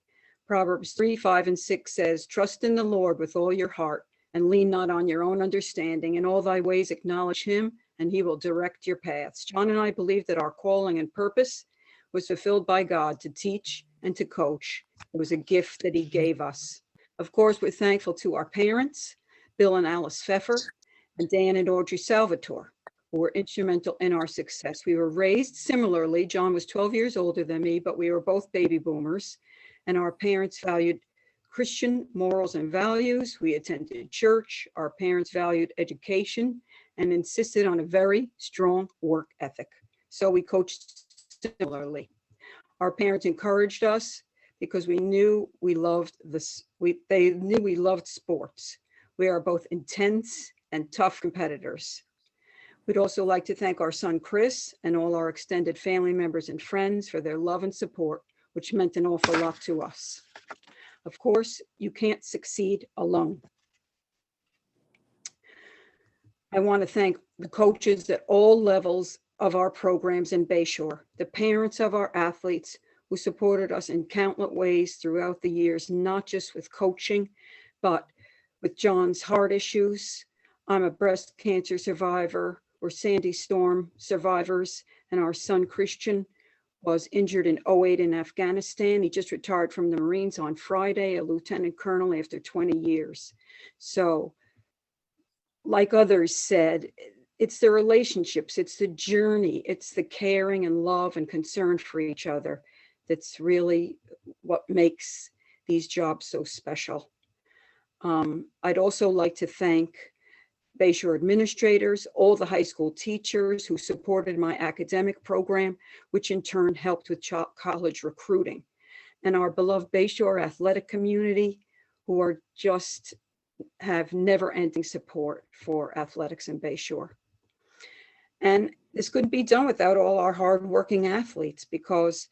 Proverbs 3, 5, and 6 says, trust in the Lord with all your heart and lean not on your own understanding. In all thy ways acknowledge him and he will direct your paths. John and I believe that our calling and purpose was fulfilled by God to teach and to coach. It was a gift that he gave us. Of course, we're thankful to our parents, Bill and Alice Pfeffer, and Dan and Audrey Salvatore, who were instrumental in our success. We were raised similarly. John was 12 years older than me, but we were both baby boomers. And our parents valued Christian morals and values. We attended church. Our parents valued education and insisted on a very strong work ethic. So we coached similarly. Our parents encouraged us because we knew we loved they knew we loved sports. We are both intense and tough competitors. We'd also like to thank our son, Chris, and all our extended family members and friends for their love and support, which meant an awful lot to us. Of course, you can't succeed alone. I want to thank the coaches at all levels of our programs in Bayshore, the parents of our athletes who supported us in countless ways throughout the years, not just with coaching, but with John's heart issues. I'm a breast cancer survivor. We're Sandy Storm survivors, and our son Christian was injured in 2008 in Afghanistan. He just retired from the Marines on Friday, a lieutenant colonel after 20 years. So, like others said, it's the relationships, it's the journey, it's the caring and love and concern for each other that's really what makes these jobs so special. I'd also like to thank Bayshore administrators, all the high school teachers who supported my academic program, which in turn helped with college recruiting, and our beloved Bayshore athletic community, who are just have never-ending support for athletics in Bayshore. And this couldn't be done without all our hardworking athletes, because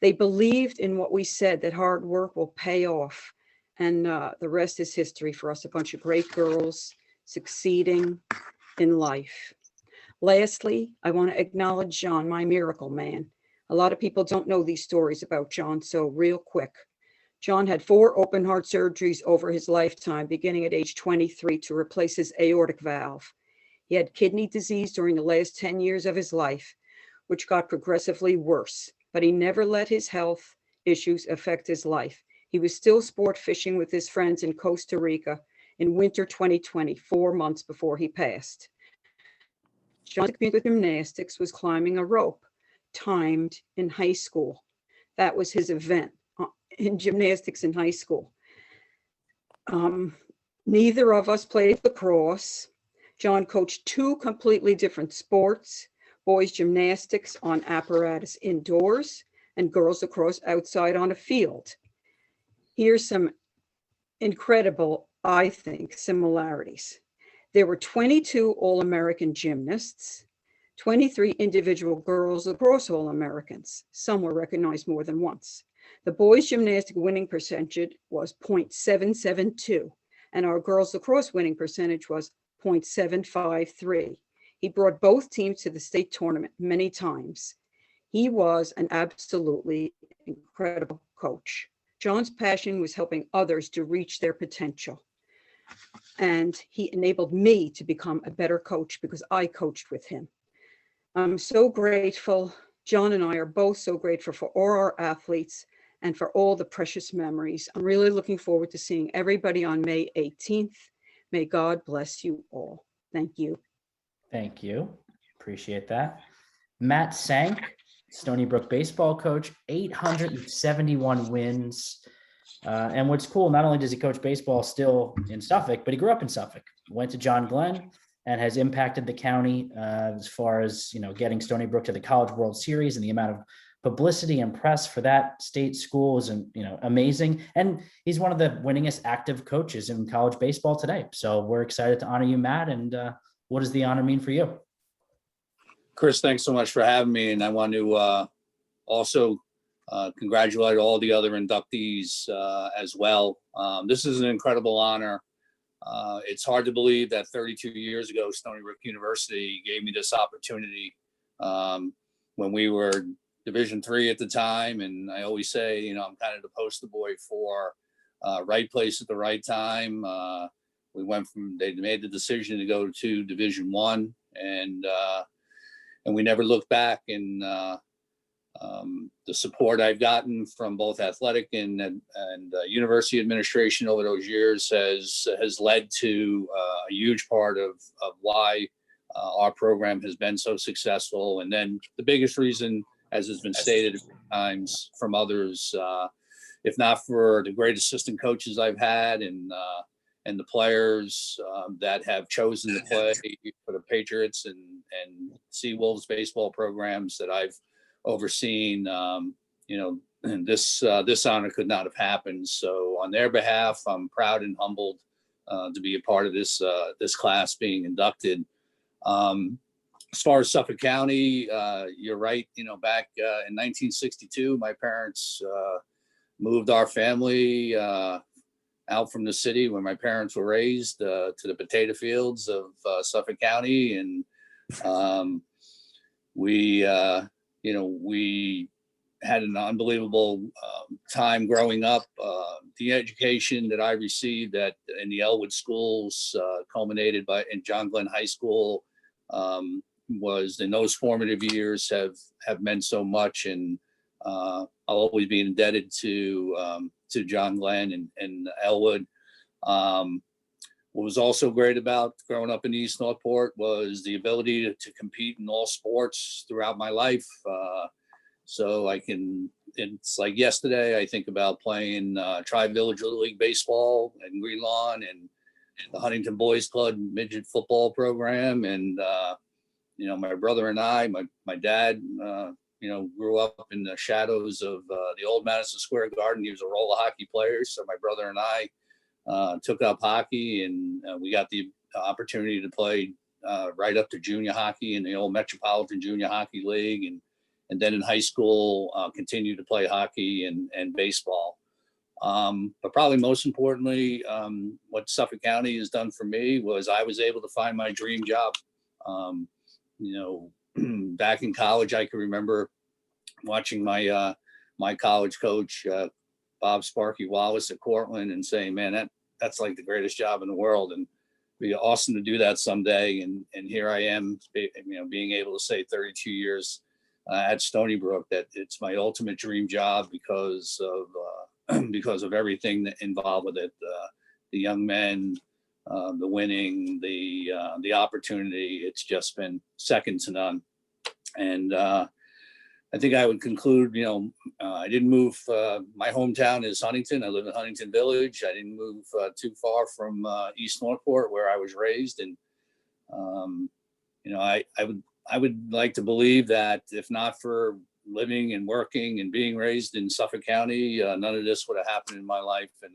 they believed in what we said, that hard work will pay off. And the rest is history for us, a bunch of great girls succeeding in life. Lastly, I want to acknowledge John, my miracle man. A lot of people don't know these stories about John, so real quick. John had 4 open heart surgeries over his lifetime, beginning at age 23, to replace his aortic valve. He had kidney disease during the last 10 years of his life, which got progressively worse, but he never let his health issues affect his life. He was still sport fishing with his friends in Costa Rica in winter 2020, 4 months before he passed. John's experience with gymnastics was climbing a rope, timed in high school. That was his event in gymnastics in high school. Neither of us played lacrosse. John coached two completely different sports, boys gymnastics on apparatus indoors and girls lacrosse outside on a field. Here's some incredible, I think, similarities. There were 22 All-American gymnasts, 23 individual girls lacrosse All-Americans. Some were recognized more than once. The boys gymnastic winning percentage was .772, and our girls lacrosse winning percentage was .753. He brought both teams to the state tournament many times. He was an absolutely incredible coach. John's passion was helping others to reach their potential. And he enabled me to become a better coach because I coached with him. I'm so grateful. John and I are both so grateful for all our athletes and for all the precious memories. I'm really looking forward to seeing everybody on May 18th. May God bless you all. Thank you. Thank you. Appreciate that. Matt Sank, Stony Brook baseball coach, 871 wins. And what's cool, not only does he coach baseball still in Suffolk, but he grew up in Suffolk, went to John Glenn, and has impacted the county as far as, getting Stony Brook to the College World Series, and the amount of publicity and press for that state school is, amazing. And he's one of the winningest active coaches in college baseball today. So we're excited to honor you, Matt. And what does the honor mean for you? Chris, thanks so much for having me. And I want to also congratulate all the other inductees as well. This is an incredible honor. It's hard to believe that 32 years ago, Stony Brook University gave me this opportunity when we were Division III at the time. And I always say, I'm kind of the poster boy for right place at the right time. They made the decision to go to Division I, and we never looked back. And the support I've gotten from both athletic and university administration over those years has led to a huge part of why our program has been so successful. And then the biggest reason, as has been stated times from others, if not for the great assistant coaches I've had and the players that have chosen to play for the Patriots and Seawolves baseball programs that I've overseen, and this honor could not have happened. So on their behalf, I'm proud and humbled to be a part of this class being inducted. As far as Suffolk County, you're right. Back in 1962, my parents moved our family out from the city where my parents were raised to the potato fields of Suffolk County, and we had an unbelievable time growing up. The education that I received in the Elwood schools culminated in John Glenn High School was in those formative years have meant so much, and I'll always be indebted to John Glenn and Elwood. What was also great about growing up in East Northport was the ability to compete in all sports throughout my life. So it's like yesterday, I think about playing Tri-Village Little League Baseball and Green Lawn and the Huntington Boys Club midget football program. And, my brother and I, my dad, grew up in the shadows of the old Madison Square Garden. He was a roller hockey player. So my brother and I took up hockey, and we got the opportunity to play right up to junior hockey in the old Metropolitan Junior Hockey League. And then in high school, continued to play hockey and baseball. But probably most importantly, what Suffolk County has done for me was I was able to find my dream job. Back in college, I can remember watching my college coach, Bob Sparky Wallace at Cortland, and saying, man, that's like the greatest job in the world. And it'd be awesome to do that someday. And here I am, being able to say 32 years at Stony Brook, that it's my ultimate dream job because of everything that involved with it, the young men, the winning, the opportunity. It's just been second to none. And I think I would conclude, I didn't move. My hometown is Huntington. I live in Huntington Village. I didn't move too far from East Northport, where I was raised. And I would like to believe that if not for living and working and being raised in Suffolk County, none of this would have happened in my life. And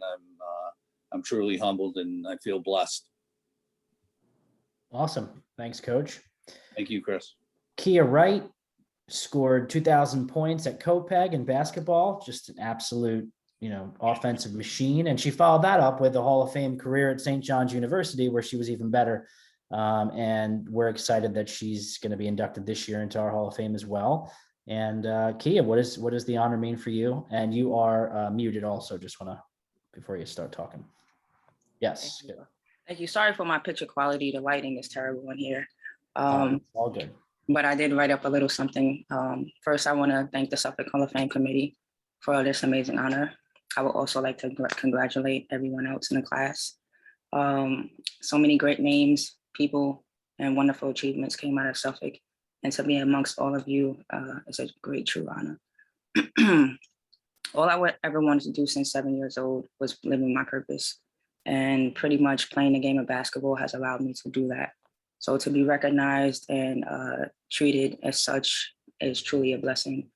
I'm truly humbled and I feel blessed. Awesome. Thanks, Coach. Thank you, Chris. Kia Wright scored 2,000 points at Copeg in basketball, just an absolute, offensive machine. And she followed that up with a Hall of Fame career at St. John's University, where she was even better. And we're excited that she's going to be inducted this year into our Hall of Fame as well. And Kia, what does the honor mean for you? And you are muted also, just want to, before you start talking. Yes. Thank you. Sorry for my picture quality. The lighting is terrible in here. All good. But I did write up a little something. First, I want to thank the Suffolk Hall of Fame Committee for this amazing honor. I would also like to congratulate everyone else in the class. So many great names, people, and wonderful achievements came out of Suffolk. And to be amongst all of you is a great, true honor. All I would ever wanted to do since 7 years old was living my purpose. And pretty much playing the game of basketball has allowed me to do that. So to be recognized and treated as such is truly a blessing.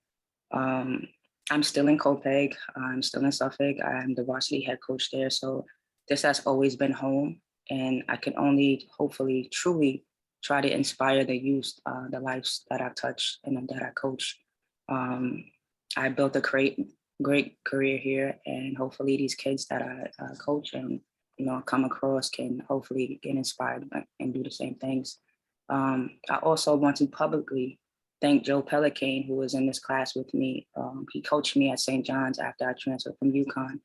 I'm still in Copeg. I'm still in Suffolk. I'm the varsity head coach there. So this has always been home. And I can only hopefully truly try to inspire the youth, the lives that I've touched and that I coach. I built a great career here, and hopefully these kids that I coach and come across can hopefully get inspired and do the same things. I also want to publicly thank Joe Pellicane, who was in this class with me. He coached me at St. John's after I transferred from UConn,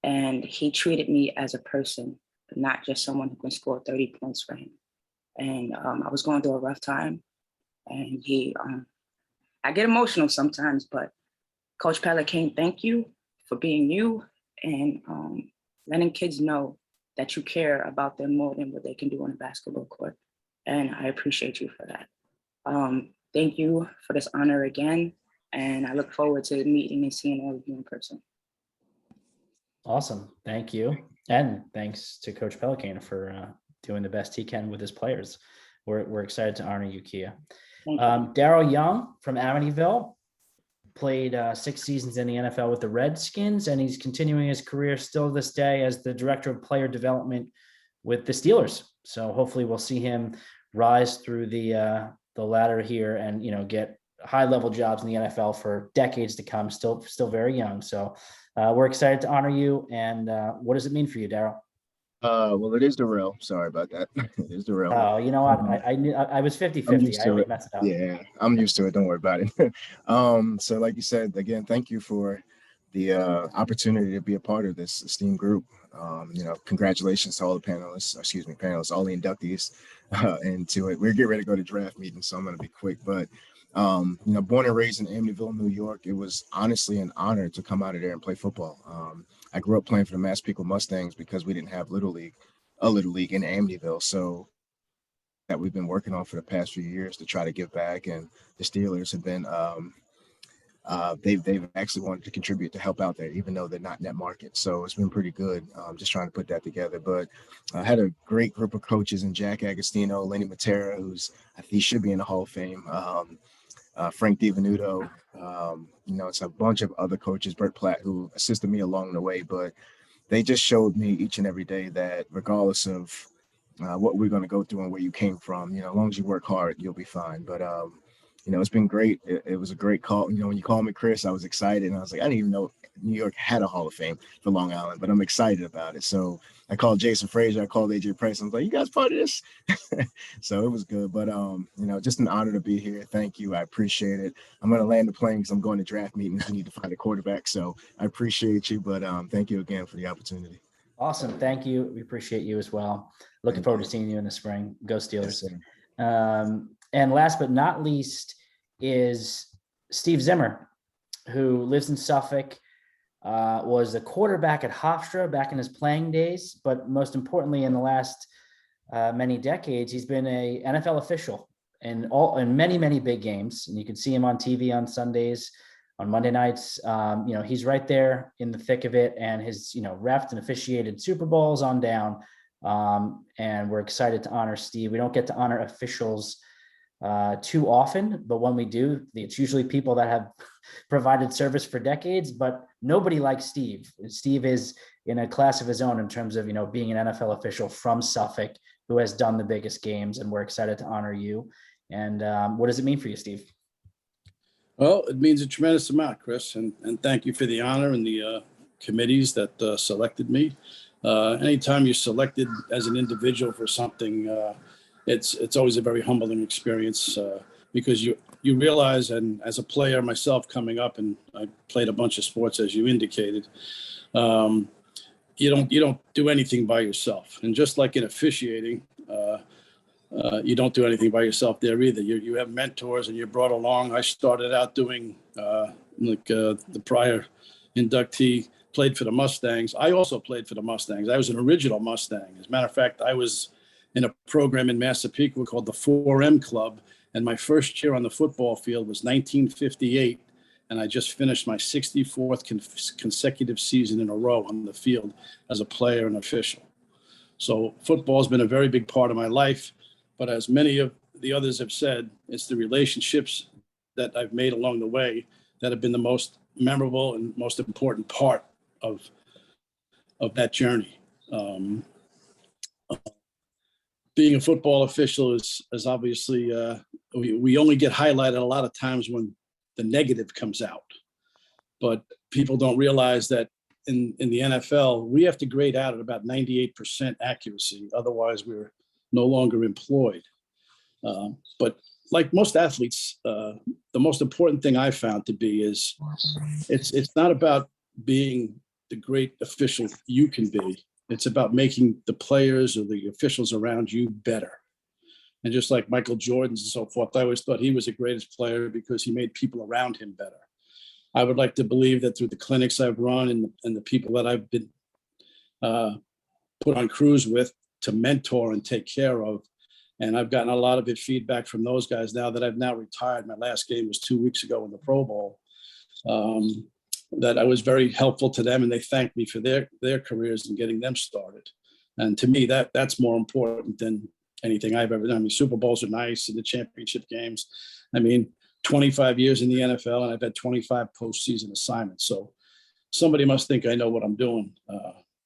and he treated me as a person, not just someone who can score 30 points for him. And I was going through a rough time, and I get emotional sometimes, but Coach Pellicane, thank you for being you and letting kids know that you care about them more than what they can do on a basketball court. And I appreciate you for that. Thank you for this honor again. And I look forward to meeting and seeing all of you in person. Awesome. Thank you. And thanks to Coach Pellicane for doing the best he can with his players. We're excited to honor you, Kia. Darrel Young from Amityville played 6 seasons in the NFL with the Redskins, and he's continuing his career still this day as the director of player development with the Steelers. So hopefully we'll see him rise through the ladder here and get high-level jobs in the NFL for decades to come. Still very young. So we're excited to honor you. And what does it mean for you, Darrel? Well, it is Darrell. Sorry about that. It is Darrell. Oh, you know what? I knew I was 50-50. I always mess it up. Yeah, I'm used to it. Don't worry about it. So like you said, again, thank you for the opportunity to be a part of this esteemed group. Congratulations to all the panelists, all the inductees into it. We're getting ready to go to draft meeting, so I'm going to be quick. But, born and raised in Amityville, New York, it was honestly an honor to come out of there and play football. I grew up playing for the Massapequa Mustangs because we didn't have a little league in Amityville. So that we've been working on for the past few years to try to give back. And the Steelers have been, they've actually wanted to contribute to help out there, even though they're not in that market. So it's been pretty good. Just trying to put that together. But I had a great group of coaches in Jack Agostino, Lenny Matera, he should be in the Hall of Fame. Frank DiVenuto, it's a bunch of other coaches, Bert Platt, who assisted me along the way, but they just showed me each and every day that regardless of what we're going to go through and where you came from, as long as you work hard, you'll be fine. But, it's been great. It was a great call. When you called me Chris, I was excited. And I was like, I didn't even know New York had a Hall of Fame for Long Island, but I'm excited about it. So I called Jason Frazier, I called AJ Price. I was like, you guys part of this? So it was good. But, just an honor to be here. Thank you. I appreciate it. I'm going to land the plane because I'm going to draft meetings. We need to find a quarterback. So I appreciate you. But thank you again for the opportunity. Awesome. Thank you. We appreciate you as well. Looking forward to seeing you in the spring. Go Steelers. Yes, and last but not least is Steve Zimmer, who lives in Suffolk, was the quarterback at Hofstra back in his playing days, but most importantly, in the last many decades, he's been a NFL official in many, many big games. And you can see him on TV on Sundays, on Monday nights. He's right there in the thick of it, and his, refed and officiated Super Bowls on down. And we're excited to honor Steve. We don't get to honor officials too often, but when we do, it's usually people that have provided service for decades, but nobody like Steve. Steve is in a class of his own in terms of, being an NFL official from Suffolk who has done the biggest games, and we're excited to honor you. And what does it mean for you, Steve? Well, it means a tremendous amount, Chris, and thank you for the honor and the committees that selected me. Anytime you're selected as an individual for something, it's always a very humbling experience because you realize, and as a player myself coming up, and I played a bunch of sports as you indicated, you don't do anything by yourself. And just like in officiating, you don't do anything by yourself there either. You have mentors and you're brought along. I started out doing the prior inductee played for the Mustangs. I also played for the Mustangs. I was an original Mustang. As a matter of fact, I was in a program in Massapequa called the 4M Club. And my first year on the football field was 1958. And I just finished my 64th consecutive season in a row on the field as a player and official. So football has been a very big part of my life. But as many of the others have said, it's the relationships that I've made along the way that have been the most memorable and most important part of that journey. Being a football official is obviously, we only get highlighted a lot of times when the negative comes out. But people don't realize that in the NFL, we have to grade out at about 98% accuracy. Otherwise, we're no longer employed. But like most athletes, the most important thing I found to be is it's not about being the great official you can be. It's about making the players or the officials around you better. And just like Michael Jordan and so forth, I always thought he was the greatest player because he made people around him better. I would like to believe that through the clinics I've run and the people that I've been put on crews with to mentor and take care of, and I've gotten a lot of feedback from those guys now that I've now retired. My last game was 2 weeks ago in the Pro Bowl. That I was very helpful to them, and they thanked me for their careers and getting them started. And to me, that's more important than anything I've ever done. I mean, Super Bowls are nice and the championship games. I mean, 25 years in the NFL, and I've had 25 postseason assignments. So somebody must think I know what I'm doing.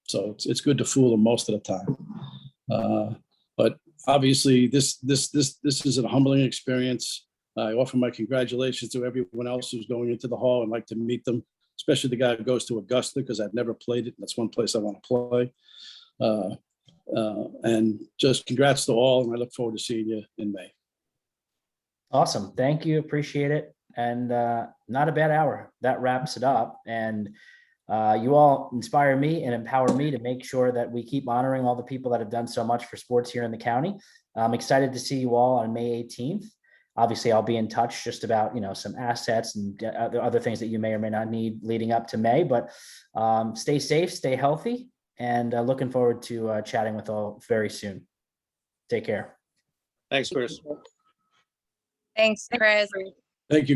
So it's good to fool them most of the time. But obviously, this is a humbling experience. I offer my congratulations to everyone else who's going into the hall and like to meet them, especially the guy who goes to Augusta, because I've never played it. That's one place I want to play. And just congrats to all, and I look forward to seeing you in May. Awesome. Thank you. Appreciate it. And not a bad hour. That wraps it up. And you all inspire me and empower me to make sure that we keep honoring all the people that have done so much for sports here in the county. I'm excited to see you all on May 18th. Obviously, I'll be in touch just about, some assets and other things that you may or may not need leading up to May, but stay safe, stay healthy, and looking forward to chatting with all very soon. Take care. Thanks, Chris. Thanks, Chris. Thank you.